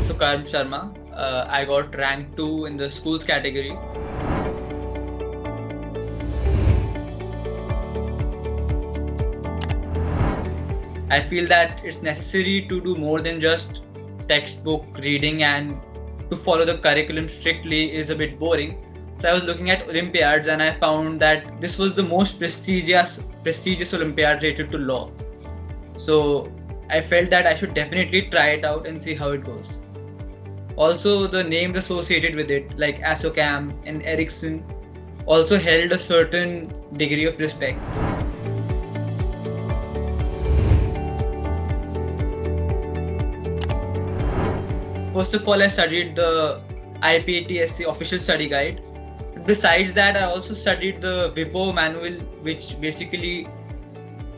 Sukarm Sharma. I got rank 2 in the schools category. I feel that it's necessary to do more than just textbook reading, and to follow the curriculum strictly is a bit boring. So I was looking at Olympiads and I found that this was the most prestigious Olympiad related to law. So I felt that I should definitely try it out and see how it goes. Also, the names associated with it, like Asokam and Ericsson, also held a certain degree of respect. First of all, I studied the IPATSC official study guide. Besides that, I also studied the WIPO manual, which basically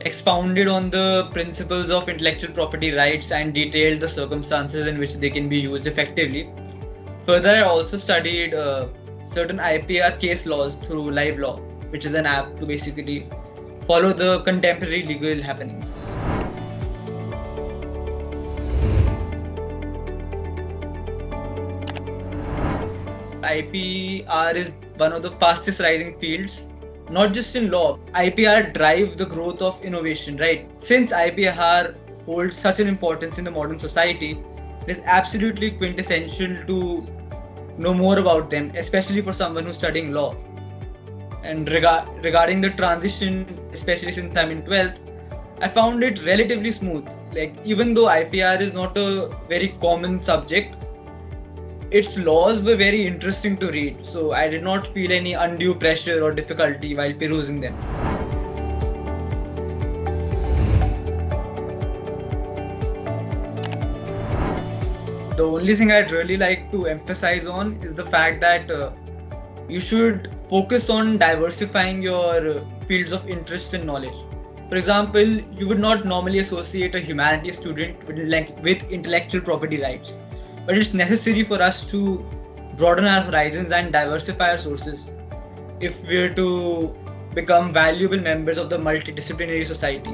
expounded on the principles of intellectual property rights and detailed the circumstances in which they can be used effectively. Further, I also studied certain IPR case laws through Live Law, which is an app to basically follow the contemporary legal happenings. IPR is one of the fastest rising fields, not just in law. IPR drive the growth of innovation, right? Since IPR holds such an importance in the modern society, it is absolutely quintessential to know more about them, especially for someone who's studying law. And regarding the transition, especially since I'm in 12th, I found it relatively smooth. Like, even though IPR is not a very common subject, its laws were very interesting to read, so I did not feel any undue pressure or difficulty while perusing them. The only thing I'd really like to emphasize on is the fact that you should focus on diversifying your fields of interest and knowledge. For example, you would not normally associate a humanities student with intellectual property rights, but it's necessary for us to broaden our horizons and diversify our sources if we're to become valuable members of the multidisciplinary society.